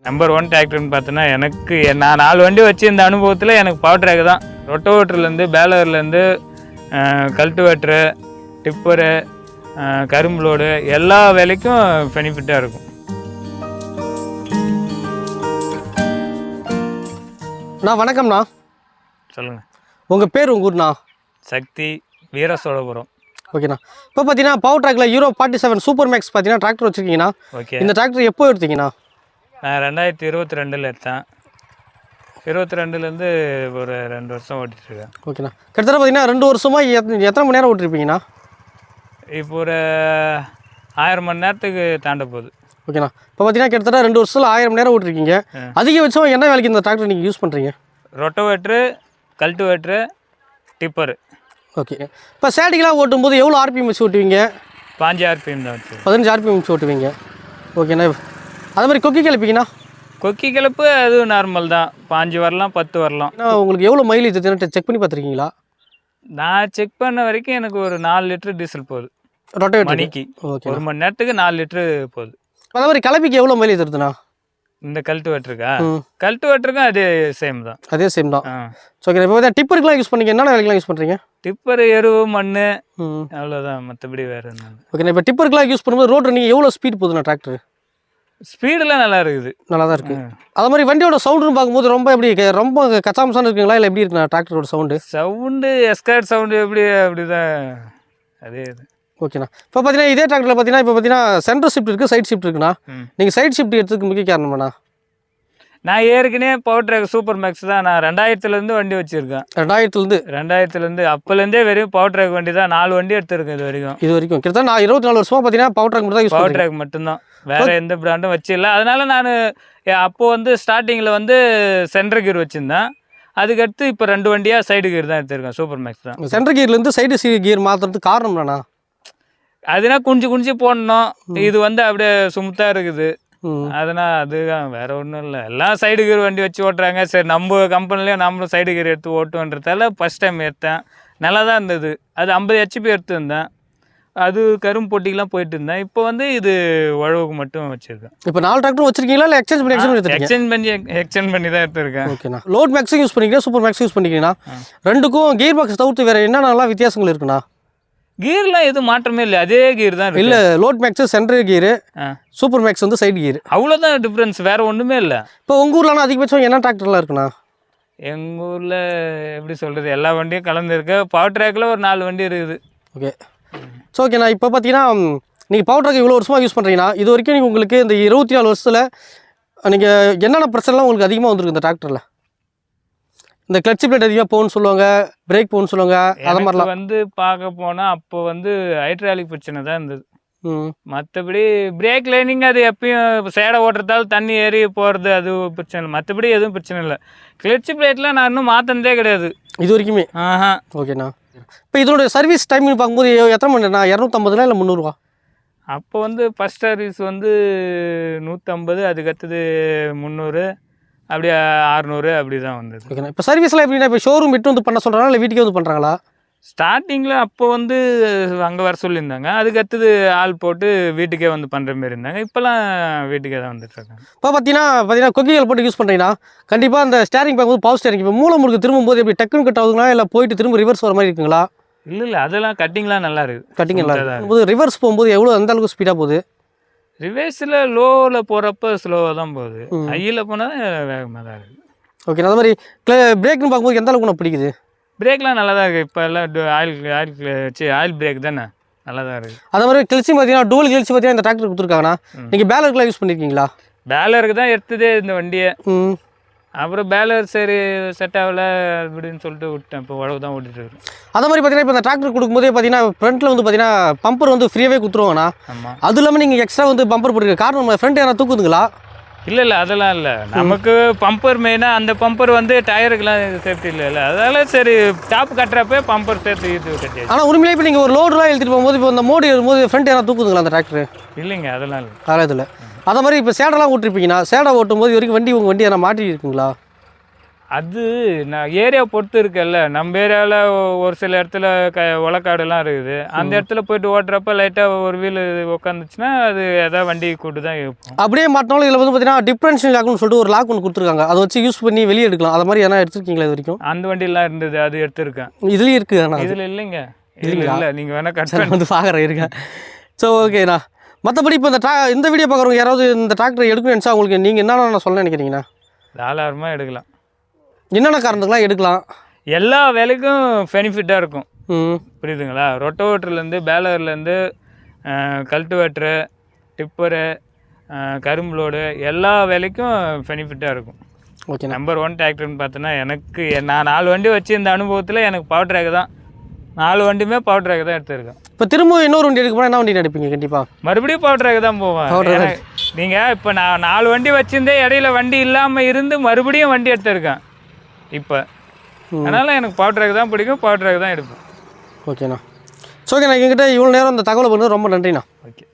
Number 1 டிராக்டர்னு பார்த்தோன்னா எனக்கு நான் 4 வண்டி வச்சு இந்த அனுபவத்தில் எனக்கு பவர் ட்ராக் தான். ரொட்டோவேட்டர்லேருந்து பேலர்லேருந்து கல்டிவேட்டரு டிப்பரு கரும்பு லோடு எல்லா வேலைக்கும் பெனிஃபிட்டாக இருக்கும். வணக்கம்ண்ணா. சொல்லுங்கள். உங்கள் பேர் உங்கள் ஊர்ண்ணா? சக்தி, வீர சோழபுரம். ஓகேண்ணா. இப்போ பார்த்தீங்கன்னா பவர் ட்ராக்கில் யூரோ 47 சூப்பர் மேக்ஸ் பார்த்தீங்கன்னா டிராக்டர் வச்சுருக்கீங்கண்ணா. ஓகே. இந்த டிராக்டர் எப்போ எடுத்தீங்கண்ணா? நான் 2022 எடுத்தேன். 22லேருந்து ஒரு 2 வருஷம் ஓட்டிகிட்ருக்கேன். ஓகேண்ணா. கிட்டத்தட்ட பார்த்தீங்கன்னா 2 வருஷமாக எத்தனை மணி நேரம் ஓட்டிருப்பீங்கண்ணா? இப்போ ஒரு 1000 மணி நேரத்துக்கு தாண்ட போகுது. ஓகேண்ணா. இப்போ பார்த்தீங்கன்னா கிட்டத்தட்ட 2 வருஷத்தில் 1000 மணி நேரம் ஓட்டிருக்கீங்க. அதிகபட்சம் என்ன வேலைக்கு இந்த டிராக்டர் நீங்கள் யூஸ் பண்ணுறீங்க? ரொட்டோவேட்ரு, கல்டிவேட்ரு, டிப்பரு. ஓகே. இப்போ சேடிக்கெலாம் ஓட்டும்போது எவ்வளோ ஆர்பிஎம் வச்சு ஓட்டுவீங்க? 5 ஆர்பிஎம் தான் வச்சு. 15 ஆர்பிஎம் வச்சு ஓட்டுவீங்க. ஓகேண்ணா. அதே மாதிரி கொக்கி கிளப்பிங்கண்ணா? கொக்கி கிளப்பு அது நார்மல் தான். 5 வரலாம், 10 வரலாம். உங்களுக்கு எவ்வளோ மைலேஜ் செக் பண்ணி பார்த்துருக்கீங்களா? நான் செக் பண்ண வரைக்கும் எனக்கு ஒரு 4 லிட்டர் டீசல் போகுது ரொட்டோவேட்டர் மணிக்கு. ஓகே. 1 மணி நேரத்துக்கு 4 லிட்டரு போகுது. அதே மாதிரி கிளப்பிக்கு எவ்வளோ மைலேஜ் இருக்குதுண்ணா? இந்த கல்டிவேட்டருக்கும் அதே சேம் தான். அதே சேம் தான். ஓகே. இப்போ டிப்பருக்குலாம் யூஸ் பண்ணிங்க, என்னென்ன வேலைக்கெலாம் யூஸ் பண்ணுறீங்க? டிப்பர் எருவு மண் அவ்வளோதான், மற்றபடி வேறு என்ன. ஓகே. இப்போ டிப்பருக்குலாம் யூஸ் பண்ணும்போது ரோடு நீங்கள் எவ்வளோ ஸ்பீட் போகுதுண்ணா டிராக்டர்? ஸ்பீடெல்லாம் நல்லா இருக்குது. நல்லா தான் இருக்குது. அது மாதிரி வண்டியோட சவுண்டுன்னு பார்க்கும்போது ரொம்ப கச்சாமசான இருக்குங்களா, இல்லை எப்படி இருக்குண்ணா டிராக்டரோட சவுண்டு? எஸ்கார்ட் சவுண்டு எப்படி அப்படிதான் அதே இது. ஓகேண்ணா. இப்போ பார்த்தீங்கன்னா இதே டிராக்டரில் பார்த்தீங்கன்னா சென்டர் ஷிஃப்ட் இருக்குது, சைட் ஷிஃப்ட் இருக்குண்ணா. நீங்கள் சைட் ஷிஃப்ட் எடுத்துக்கு முக்கிய காரணமாண்ணா? நான் ஏற்கனவே பவர் ட்ராக் சூப்பர் மேக்ஸ் தான். நான் 2000லேருந்து வண்டி வச்சுருக்கேன். 2000லேருந்து அப்போலேருந்தே வெறும் பவர் ட்ராக் வண்டி தான். 4 வண்டி எடுத்துருக்கேன் இது வரைக்கும். கிட்டத்தட்ட நான் 24 வருஷமாக பார்த்தீங்கன்னா பவர் ட்ராக் மட்டும் தான் யூஸ் பவர் ட்ராக் மட்டும்தான். வேறு எந்த பிராண்டும் வச்சிடல. அதனால் நான் அப்போது ஸ்டார்டிங்கில் சென்டர் கீர் வச்சுருந்தேன். அதுக்கடுத்து இப்போ 2 வண்டியாக சைடு கீர் தான் எடுத்துருக்கேன். சூப்பர் மேக்ஸ் தான். சென்டர் கீர்லேருந்து சைடு கீர் மாற்றுறதுக்கு காரணம் என்னண்ணா? அதுனா குஞ்சு போடணும். இது அப்படியே சுமுத்தாக இருக்குது. அதனால் அதுதான், வேறு ஒன்றும் இல்லை. எல்லாம் சைடு கீர் வண்டி வச்சு ஓட்டுறாங்க. சரி, நம்ம கம்பெனிலேயே நம்மளும் சைடு கீர் எடுத்து ஓட்டுன்றதால ஃபஸ்ட் டைம் எடுத்தேன். நல்லா தான் இருந்தது. அது 50 HP எடுத்துருந்தேன். அது கரும்பு போட்டிக்கெலாம் போயிட்டு இருந்தேன். இப்போ இது உழவுக்கு மட்டும் வச்சுருக்கேன். இப்போ 4 டிராக்டர் வச்சிருக்கீங்களா, இல்லை எக்ஸ்சேஞ்ச் பண்ணி தான் எடுத்துருக்கேன். ஓகேண்ணா. லோட் மேக்ஸும் யூஸ் பண்ணிக்கிறேன், சூப்பர் மேக்ஸும் யூஸ் பண்ணிக்கிறீங்கன்னா, ரெண்டுக்கும் கீர் பாக்ஸ் தவிர்த்து வேறு என்னென்னலாம் வித்தியாசங்கள் இருக்குண்ணா? கீர்லாம் எதுவும் மாற்றமே இல்லை, அதே கீர் தான். இல்லை, லோட் மேக்ஸு சென்ட்ரல் கீரு, சூப்பர் மேக்ஸ் சைடு கீர், அவ்வளோதான் டிஃப்ரென்ஸ், வேறு ஒன்றுமே இல்லை. இப்போ உங்கள் ஊர்லாம் அதிகபட்சம் என்ன டிராக்டர்லாம் இருக்குண்ணா? எங்கள் ஊரில் எப்படி சொல்கிறது, எல்லா வண்டியும் கலந்துருக்கு. பவர் ட்ராக்கில் ஒரு 4 வண்டி இருக்குது. ஓகே. ஸோ ஓகேண்ணா. இப்போ பார்த்தீங்கன்னா நீங்கள் பவர் ட்ராக் இவ்வளோ வருஷமாக யூஸ் பண்ணுறீங்கன்னா, இது வரைக்கும் நீங்கள் உங்களுக்கு இந்த 24 வருஷத்தில் நீங்கள் என்னென்ன பிரச்சனைலாம் உங்களுக்கு அதிகமாக வந்துருக்கு இந்த டிராக்டரில்? இந்த கிளட்ச் பிளேட் அதிகமாக போகணும்னு சொல்லுவாங்க, பிரேக் போகணும்னு சொல்லுவாங்க, அது மாதிரிலாம் பார்க்க போனால் அப்போ ஹைட்ராலிக் பிரச்சனை தான் இருந்தது. மற்றபடி பிரேக் லைனிங் அது எப்பயும் சேடை ஓட்டுறதால தண்ணி ஏறி போகிறது, அது பிரச்சனை இல்லை. மற்றபடி எதுவும் பிரச்சனை இல்லை. கிளட்ச் பிளேட்லாம் நான் இன்னும் மாற்றினதே கிடையாது இது வரைக்குமே. ஓகேண்ணா. இப்போ இதோட சர்வீஸ் டைம்னு பார்க்கும்போது எத்தனை மணி நேரம்ண்ணா? 250 இல்லை 300? அப்போ ஃபஸ்ட் சர்வீஸ் 150, அதுக்கடுத்தது 300, அப்படியே 600 அப்படி தான் வந்தது. ஓகேண்ணா. இப்போ சர்வீஸ்லாம் எப்படின்னா, இப்போ ஷோரூம் விட்டு பண்ணுற சொல்கிறாங்களா, இல்லை வீட்டுக்கே பண்ணுறாங்களா? ஸ்டார்டிங்கில் அப்போ அங்கே வர சொல்லியிருந்தாங்க. அதுக்கடுத்தது ஆள் போட்டு வீட்டுக்கே பண்ணுற மாரி இருந்தாங்க. இப்போலாம் வீட்டுக்கே தான் வந்துட்டுருக்காங்க. இப்போ பார்த்தீங்கன்னா கொக்கிகள் போட்டு யூஸ் பண்ணுறீங்கன்னா கண்டிப்பாக அந்த ஸ்டேரிங் பார்க்கும்போது பவர் ஸ்டேரிங் இப்போ மூளை முறுக்கு திரும்பும்போது எப்படி டக்குன்னு கட் ஆகுதுங்களா, இல்லை போயிட்டு திரும்ப ரிவர்ஸ் வர மாதிரி இருக்குங்களா? இல்லை, அதெல்லாம் கட்டிங்லாம் நல்லா இருக்குது. கட்டிங் நல்லா இருக்குது. ரிவர்ஸ் போகும்போது எந்த அளவுக்கு ஸ்பீடாக போகுது? ரிவர்ஸில் லோவில் போகிறப்ப ஸ்லோவாக தான் போகுது. ஹையில் போனால் வேகமாக தான் இருக்குது. ஓகே. அதே மாதிரி பிரேக்னு பார்க்கும்போது எந்த அளவுக்கு நான் பிடிக்குது? பிரேக்லாம் நல்லா தான் இருக்குது. இப்போ எல்லாம் ஆயில் பிரேக் தானே, நல்லா தான் இருக்குது. அதே மாதிரி கிளச்சி பார்த்தீங்கன்னா டூல் கிளச்சி பார்த்தீங்கன்னா இந்த டிராக்டர் கொடுத்துருக்காங்கண்ணா. நீங்கள் பேலருக்குலாம் யூஸ் பண்ணியிருக்கீங்களா? பேலருக்கு தான் எடுத்ததே இந்த வண்டியை. அப்புறம் பேலர் சரி செட் ஆகலை அப்படின்னு சொல்லிட்டு விட்டேன். இப்போ உழவு தான் ஓட்டிட்டு இருக்கு. அதே மாதிரி பார்த்தீங்கன்னா இப்போ இந்த டிராக்டர் கொடுக்கும்போதே பார்த்தீங்கன்னா ஃப்ரண்ட்டில் பார்த்தீங்கன்னா பம்பர் ஃப்ரீயாகவே கொடுத்துருவாங்கண்ணா. ஆமாம். அது இல்லாமல் நீங்கள் எக்ஸ்ட்ரா பம்பர் போட்டுருக்க காரணம் ஃப்ரண்ட் யாரா தூக்குதுங்களா? இல்லை, அதெல்லாம் இல்லை. நமக்கு பம்பர் மெயினாக அந்த பம்பர் டயருக்குலாம் சேஃப்டி இல்லை. அதனால சரி டாப் கட்டுறப்ப பம்பர் சேர்த்து இது கட்டி. ஆனால் உண்மையிலே இப்போ நீங்கள் ஒரு லோடுலாம் எழுதிட்டு போகும்போது இப்போ இந்த மோடி வரும்போது ஃப்ரண்ட் யாரா தூக்குதுங்களா அந்த டிராக்டர்? இல்லைங்க, அதெல்லாம் இல்லை. அதெல்லாம் இதில். அதே மாதிரி இப்போ சேடெல்லாம் ஓட்டிருப்பீங்கன்னா சேடை ஓட்டும் போது வரைக்கும் உங்கள் வண்டி யாரா மாட்டி இருக்குங்களா? அது நான் ஏரியா பொறுத்து இருக்குல்ல. நம்ம ஏரியாவில் ஒரு சில இடத்துல ஒலக்காடுலாம் இருக்குது. அந்த இடத்துல போயிட்டு ஓட்டுறப்ப லைட்டாக ஒரு வீல் உட்காந்துச்சுன்னா அது எதாவது வண்டி கூட்டு தான் இருக்கும். அப்படியே மாட்டினாலும் இதில் வந்து பார்த்தீங்கன்னா டிஃப்ரென்ஷியல் லாக்னு சொல்லிட்டு ஒரு லாக் ஒன்று கொடுத்துருக்காங்க. அதை வச்சு யூஸ் பண்ணி வெளியே எடுக்கலாம். அது மாதிரி எதனா எடுத்துருக்கீங்களா இது வரைக்கும்? அந்த வண்டியெல்லாம் இருந்தது, அது எடுத்துருக்கேன். இதுலேயும் இருக்குது. ஆனால் இதில் இல்லைங்க, இதில் இல்லை. நீங்கள் வேணால் கட் பண்ணி வந்து பார்க்குறேன் இருக்கேன். ஸோ ஓகேண்ணா. மற்றபடி இப்போ இந்த வீடியோ பார்க்குறவங்க யாராவது இந்த டிராக்டர் எடுக்கணும்னு நினச்சா உங்களுக்கு நீங்கள் என்னென்ன நான் சொல்ல நினைக்கிறீங்கண்ணா? தாராளமாக எடுக்கலாம். என்னென்ன காரணத்துக்குலாம் எடுக்கலாம்? எல்லா வேலைக்கும் பெனிஃபிட்டாக இருக்கும். புரியுதுங்களா? ரொட்டோவேட்டர்லேருந்து பேலர்லேருந்து கல்டிவேட்டரு, டிப்பரு, கரும்பு லோடு எல்லா வேலைக்கும் பெனிஃபிட்டாக இருக்கும். ஓகே. நம்பர் 1 டிராக்டர்னு பார்த்தோன்னா எனக்கு நான் 4 வண்டி வச்சு இந்த அனுபவத்தில் எனக்கு பவர் ட்ராக் தான். 4 வண்டியுமே பவர் ட்ராக் தான் எடுத்துருக்கேன். இப்போ திரும்ப இன்னொரு வண்டி எடுக்க போனால் என்ன வண்டி எடுப்பீங்க? கண்டிப்பாக மறுபடியும் பவர் ட்ராக் தான் போவேன். நீங்கள் இப்போ நான் 4 வண்டி வச்சுருந்தே இடையில வண்டி இல்லாமல் இருந்து மறுபடியும் வண்டி எடுத்துருக்கேன் இப்போ. அதனால் எனக்கு பவர் ட்ராக் தான் பிடிக்கும், பவர் ட்ராக் தான் எடுப்பேன். ஓகேண்ணா. ஸோ ஓகேண்ணா, எங்ககிட்ட இவ்வளோ நேரம் இந்த தகவலை பண்ணது ரொம்ப நன்றிண்ணா. ஓகே.